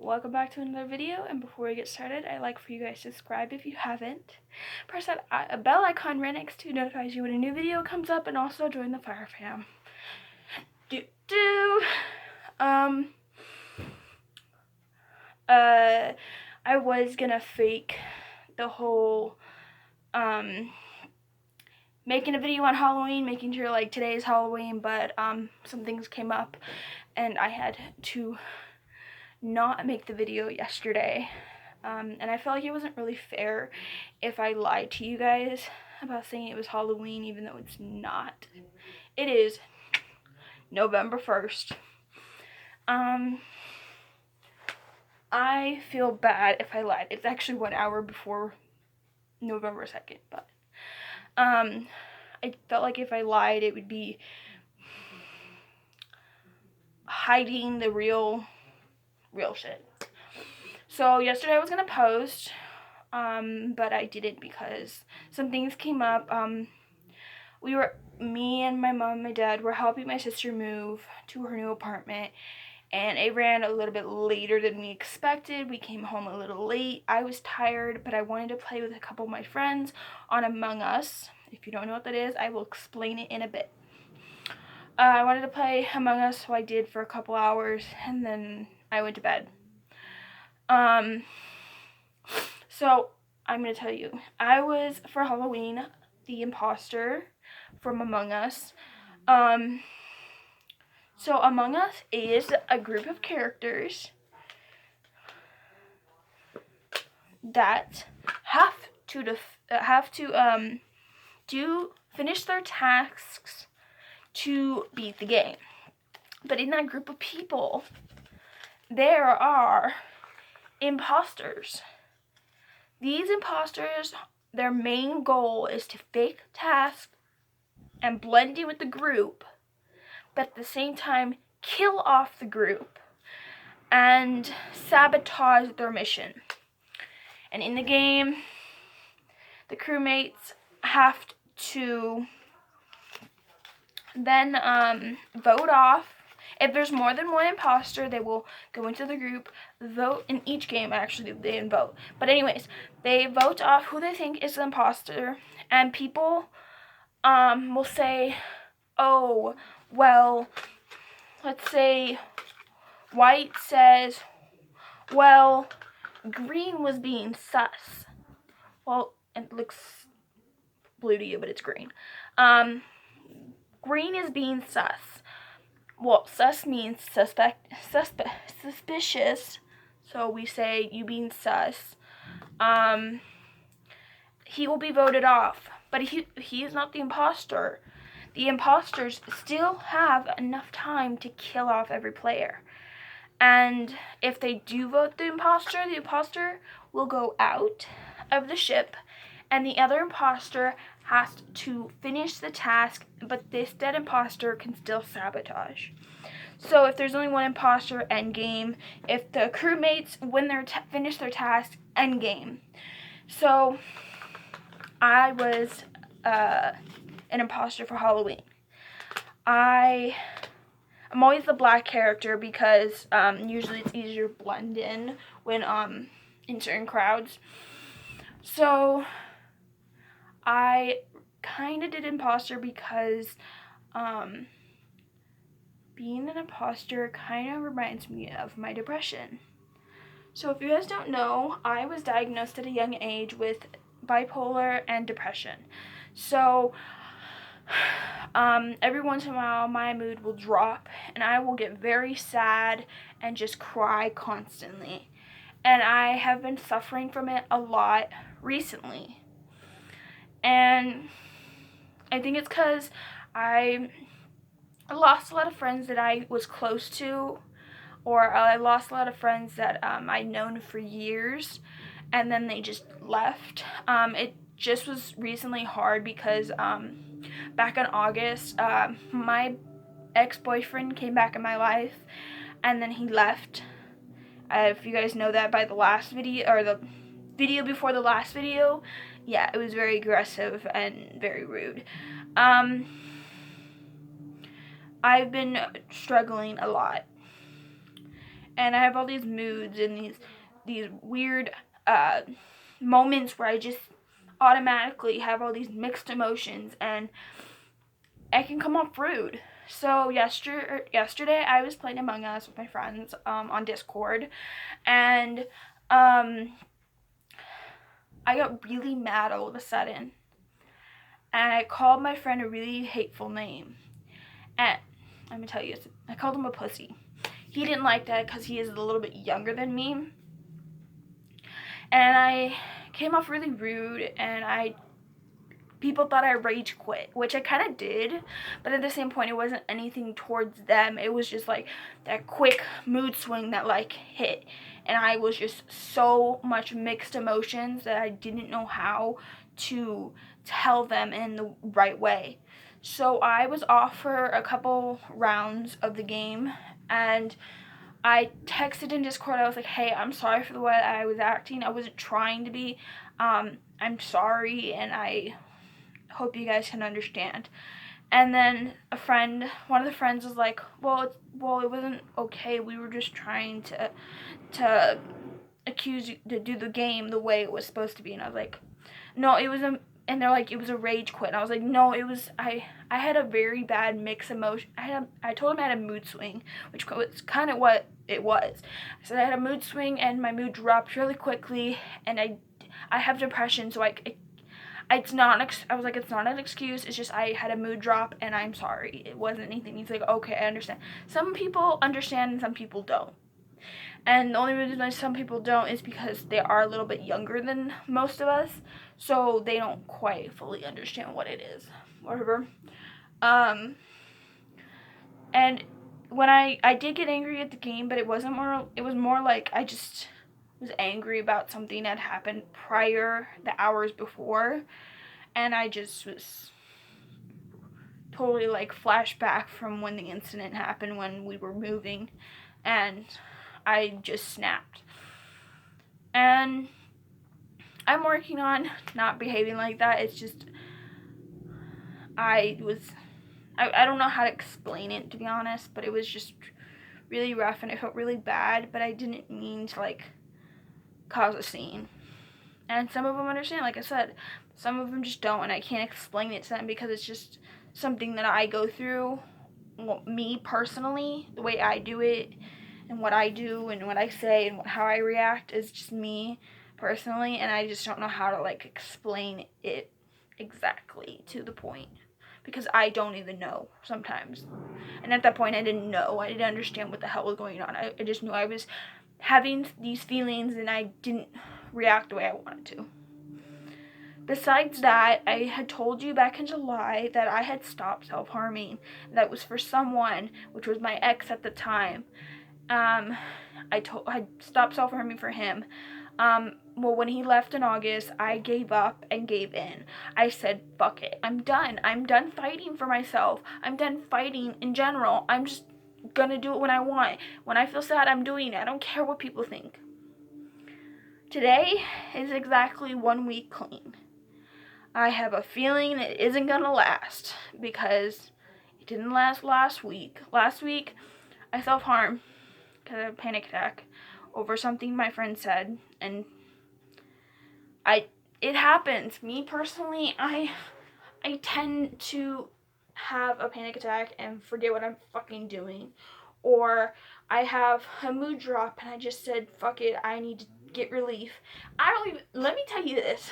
welcome back to another video, and before we get started, I'd like for you guys to subscribe if you haven't. Press that bell icon right next to notifies you when a new video comes up, and also join the Fire Fam. I was gonna fake the whole, making a video on Halloween, making sure like today is Halloween, but, some things came up, and I had to not make the video yesterday, and I felt like it wasn't really fair if I lied to you guys about saying it was Halloween, even though it's not. It is November 1st. I feel bad if I lied. It's actually 1 hour before November 2nd, but I felt like if I lied, it would be hiding the real shit. So yesterday I was gonna post, but I didn't because some things came up. Me and my mom and my dad were helping my sister move to her new apartment, and it ran a little bit later than we expected. We came home a little late. I was tired, but I wanted to play with a couple of my friends on Among Us. If you don't know what that is, I will explain it in a bit. I wanted to play Among Us, so I did for a couple hours, and then I went to bed. So I'm going to tell you, I was, for Halloween, the imposter from Among Us. So Among Us is a group of characters that have to finish their tasks to beat the game. But in that group of people, there are imposters. These imposters, their main goal is to fake tasks and blend in with the group, but at the same time kill off the group and sabotage their mission. And in the game, the crewmates have to then vote off. If there's more than one imposter, they will go into the group, vote in each game. Actually, they didn't vote, but anyways, they vote off who they think is the imposter, and people will say, oh, well, let's say white says, well, green was being sus. Well, it looks blue to you, but it's green. Green is being sus. Well, sus means suspicious. So we say you being sus. He will be voted off, but he is not the imposter. The imposters still have enough time to kill off every player. And if they do vote the imposter will go out of the ship, and the other imposter has to finish the task, but this dead imposter can still sabotage. So if there's only one imposter, end game. If the crewmates, when they're finish their task, end game. So I was an imposter for Halloween. I'm always the black character because usually it's easier to blend in when in certain crowds. So I kind of did imposter because being an imposter kind of reminds me of my depression. So if you guys don't know, I was diagnosed at a young age with bipolar and depression. So every once in a while my mood will drop and I will get very sad and just cry constantly. And I have been suffering from it a lot recently. And I think it's because I lost a lot of friends that I was close to, or I lost a lot of friends that I'd known for years, and then they just left. It just was recently hard because back in August, my ex-boyfriend came back in my life, and then he left. If you guys know that by the last video, or the video before the last video, yeah, it was very aggressive and very rude. I've been struggling a lot, and I have all these moods and these weird moments where I just automatically have all these mixed emotions, and I can come off rude. So yesterday I was playing Among Us with my friends on Discord, and I got really mad all of a sudden, and I called my friend a really hateful name. And let me tell you, I called him a pussy. He didn't like that because he is a little bit younger than me, and I came off really rude, and people thought I rage quit, which I kind of did, but at the same point, it wasn't anything towards them. It was just like that quick mood swing that like hit, and I was just so much mixed emotions that I didn't know how to tell them in the right way. So I was off for a couple rounds of the game, and I texted in Discord. I was like, hey, I'm sorry for the way I was acting. I wasn't trying to be. I'm sorry, and I hope you guys can understand. And then one of the friends was like, well, it wasn't okay. We were just trying to accuse you to do the game the way it was supposed to be. And I was like, no, it was and they're like, it was a rage quit. And I was like, no, it was, I had a very bad mix emotion. I told him I had a mood swing, which was kind of what it was. I said I had a mood swing and my mood dropped really quickly, and I have depression, so it's not, I was like, it's not an excuse, it's just I had a mood drop and I'm sorry. It wasn't anything. He's like, okay, I understand. Some people understand and some people don't. And the only reason why some people don't is because they are a little bit younger than most of us, so they don't quite fully understand what it is. Whatever. And when I did get angry at the game, but it was more like I just was angry about something that happened prior, the hours before, and I just was totally like flashback from when the incident happened when we were moving, and I just snapped. And I'm working on not behaving like that. It's just I don't know how to explain it, to be honest, but it was just really rough and it felt really bad, but I didn't mean to like cause a scene. And some of them understand, like I said, some of them just don't, and I can't explain it to them because it's just something that I go through, me personally, the way I do it, and what I do, and what I say, and how I react is just me personally, and I just don't know how to like explain it exactly to the point, because I don't even know sometimes. And at that point, I didn't know. I didn't understand what the hell was going on. I just knew I was having these feelings and I didn't react the way I wanted to. Besides that, I had told you back in July that I had stopped self-harming. That was for someone, which was my ex at the time. I stopped self-harming for him. Well, when he left in August, I gave up and gave in. I said, fuck it. I'm done. I'm done fighting for myself. I'm done fighting in general. I'm just gonna do it when I want. When I feel sad, I'm doing it. I don't care what people think. Today is exactly 1 week clean. I have a feeling it isn't gonna last because it didn't last last week. Last week, I self-harmed because I had a panic attack over something my friend said, and it happens. Me personally, I tend to have a panic attack and forget what I'm fucking doing, or I have a mood drop and I just said, fuck it, I need to get relief. Let me tell you this,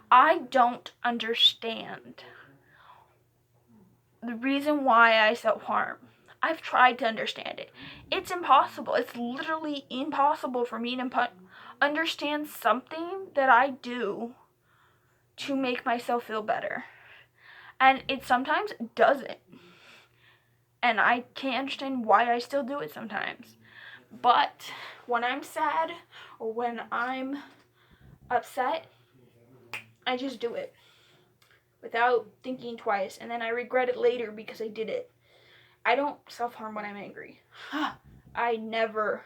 I don't understand the reason why I self-harm. I've tried to understand it. It's impossible. It's literally impossible for me to understand something that I do to make myself feel better. And it sometimes doesn't. And I can't understand why I still do it sometimes. But when I'm sad or when I'm upset, I just do it without thinking twice. And then I regret it later because I did it. I don't self-harm when I'm angry. I never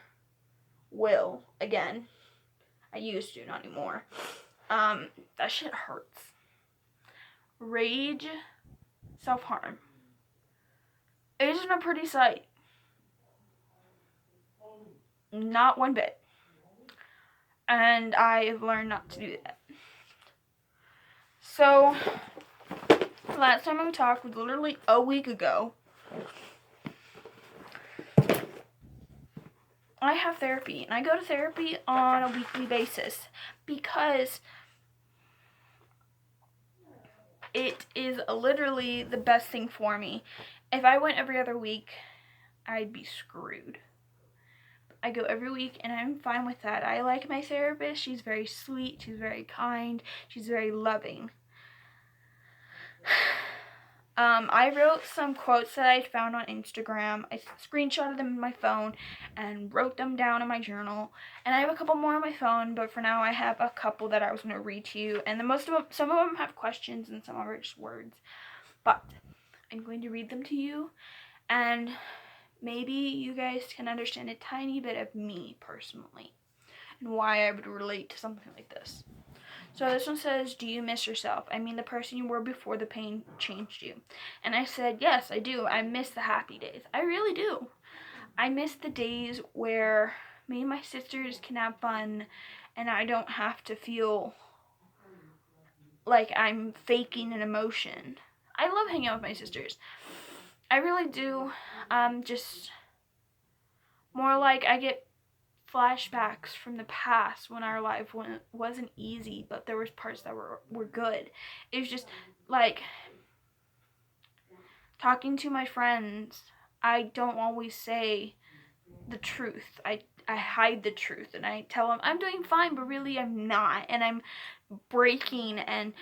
will again. I used to, not anymore. That shit hurts. Rage, self-harm. It isn't a pretty sight. Not one bit. And I've learned not to do that. So, last time we talked was literally a week ago. I have therapy, and I go to therapy on a weekly basis because it is literally the best thing for me. If I went every other week, I'd be screwed. I go every week, and I'm fine with that. I like my therapist. She's very sweet. She's very kind. She's very loving. I wrote some quotes that I found on Instagram. I screenshotted them in my phone and wrote them down in my journal. And I have a couple more on my phone, but for now I have a couple that I was going to read to you. And some of them have questions and some are just words. But I'm going to read them to you, and maybe you guys can understand a tiny bit of me personally and why I would relate to something like this. So this one says, do you miss yourself? I mean the person you were before the pain changed you. And I said, yes, I do. I miss the happy days. I really do. I miss the days where me and my sisters can have fun and I don't have to feel like I'm faking an emotion. I love hanging out with my sisters. I really do. Just more like I get flashbacks from the past when our life wasn't easy, but there was parts that were good. It was just like talking to my friends. I don't always say the truth. I hide the truth and I tell them I'm doing fine, but really I'm not, and I'm breaking and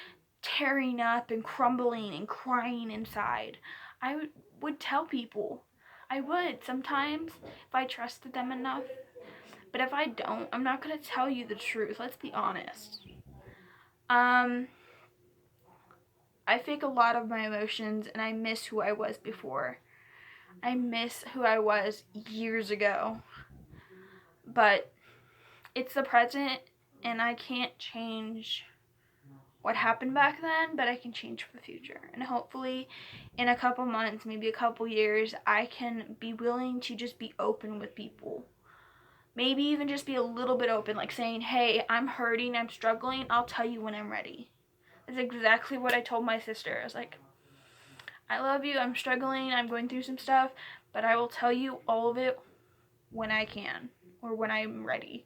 tearing up and crumbling and crying inside. I would tell people. I would sometimes if I trusted them enough. But if I don't, I'm not going to tell you the truth. Let's be honest. I fake a lot of my emotions, and I miss who I was before. I miss who I was years ago. But it's the present, and I can't change what happened back then, but I can change for the future. And hopefully, in a couple months, maybe a couple years, I can be willing to just be open with people. Maybe even just be a little bit open, like saying, hey, I'm hurting, I'm struggling, I'll tell you when I'm ready. That's exactly what I told my sister. I was like, I love you, I'm struggling, I'm going through some stuff, but I will tell you all of it when I can, or when I'm ready.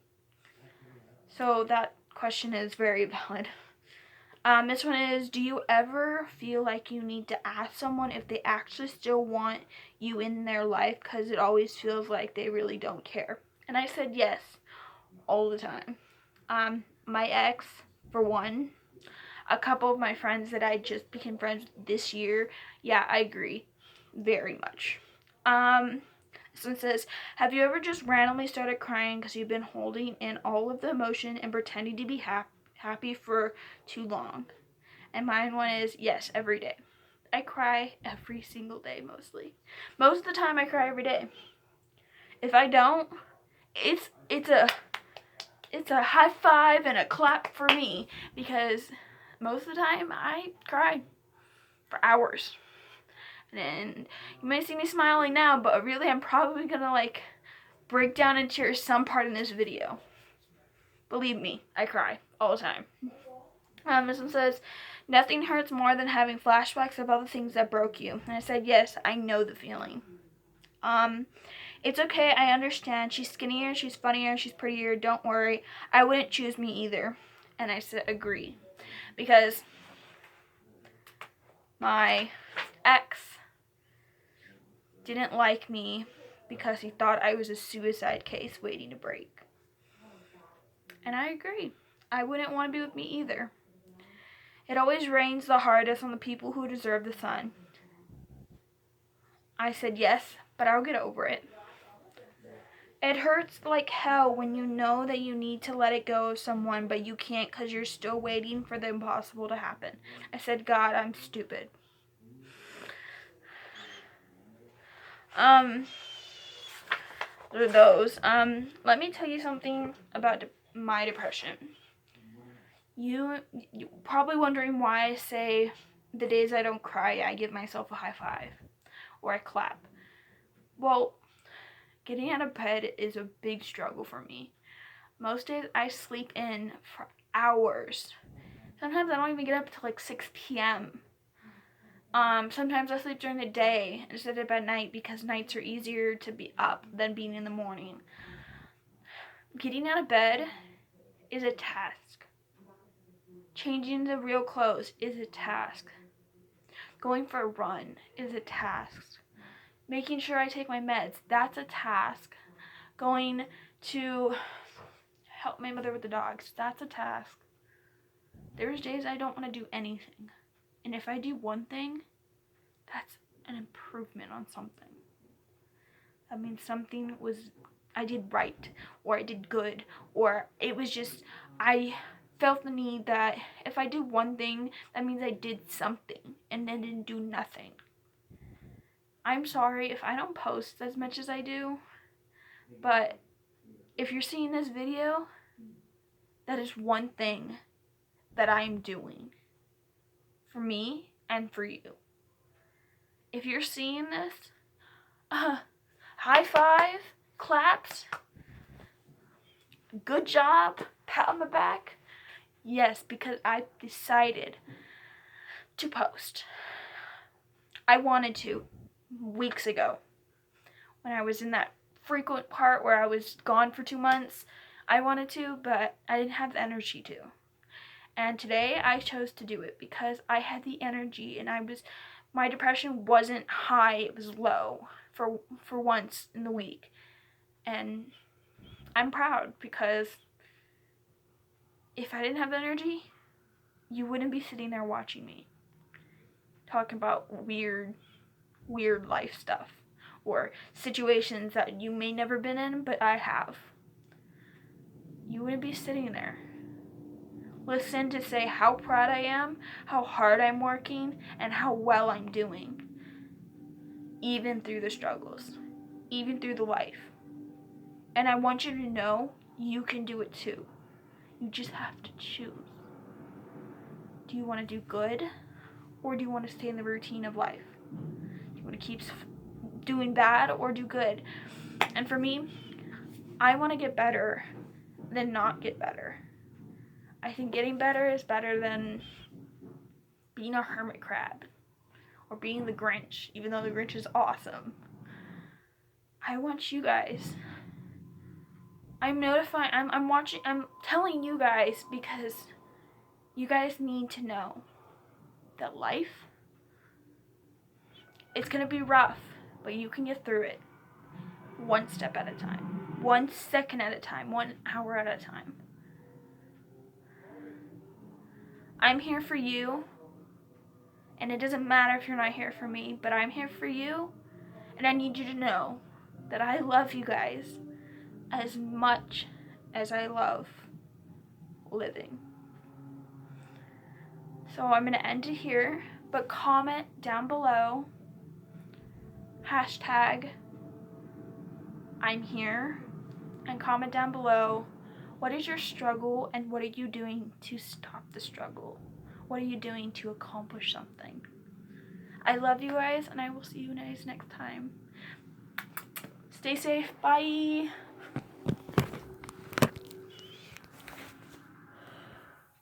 So that question is very valid. This one is, do you ever feel like you need to ask someone if they actually still want you in their life, because it always feels like they really don't care? And I said yes, all the time. My ex, for one, a couple of my friends that I just became friends with this year, yeah, I agree, very much. This one says, have you ever just randomly started crying because you've been holding in all of the emotion and pretending to be happy for too long? And mine one is, yes, every day. I cry every single day, mostly. Most of the time I cry every day. If I don't, it's a high five and a clap for me, because most of the time I cry for hours. And you may see me smiling now, but really I'm probably gonna like break down in tears some part in this video. Believe me, I cry all the time. This one says, nothing hurts more than having flashbacks of all the things that broke you. And I said, yes, I know the feeling. It's okay, I understand. She's skinnier, she's funnier, she's prettier. Don't worry. I wouldn't choose me either. And I said, agree. Because my ex didn't like me because he thought I was a suicide case waiting to break. And I agree. I wouldn't want to be with me either. It always rains the hardest on the people who deserve the sun. I said yes, but I'll get over it. It hurts like hell when you know that you need to let it go of someone, but you can't because you're still waiting for the impossible to happen. I said, God, I'm stupid. Those. Let me tell you something about my depression. You're probably wondering why I say the days I don't cry, I give myself a high five or I clap. Well, Getting out of bed is a big struggle for me. Most days I sleep in for hours. Sometimes I don't even get up till like 6 p.m. Sometimes I sleep during the day instead of at night because nights are easier to be up than being in the morning. Getting out of bed is a task. Changing the real clothes is a task. Going for a run is a task. Making sure I take my meds, that's a task. Going to help my mother with the dogs, that's a task. There's days I don't want to do anything. And if I do one thing, that's an improvement on something. That means something I did right, or I did good, or it was just, I felt the need that if I do one thing, that means I did something, and then didn't do nothing. I'm sorry if I don't post as much as I do, but if you're seeing this video, that is one thing that I'm doing for me and for you. If you're seeing this, high five, claps, good job, pat on the back. Yes, because I decided to post. I wanted to weeks ago when I was in that frequent part where I was gone for 2 months. I wanted to, but I didn't have the energy to. And today I chose to do it because I had the energy, and my depression wasn't high, it was low for once in the week. And I'm proud because if I didn't have the energy, you wouldn't be sitting there watching me talking about weird life stuff or situations that you may never been in, but I have. You wouldn't be sitting there. Listen to say how proud I am, how hard I'm working, and how well I'm doing. Even through the struggles, even through the life. And I want you to know you can do it too. You just have to choose. Do you want to do good, or do you want to stay in the routine of life? Do you want to keep doing bad or do good? And for me, I want to get better than not get better. I think getting better is better than being a hermit crab or being the Grinch, even though the Grinch is awesome. I want you guys. I'm telling you guys because you guys need to know that life, it's going to be rough, but you can get through it one step at a time, 1 second at a time, 1 hour at a time. I'm here for you, and it doesn't matter if you're not here for me, but I'm here for you, and I need you to know that I love you guys as much as I love living. So I'm going to end it here, but comment down below, hashtag I'm here, and comment down below, what is your struggle and what are you doing to stop the struggle? What are you doing to accomplish something? I love you guys, and I will see you guys next time. Stay safe. Bye.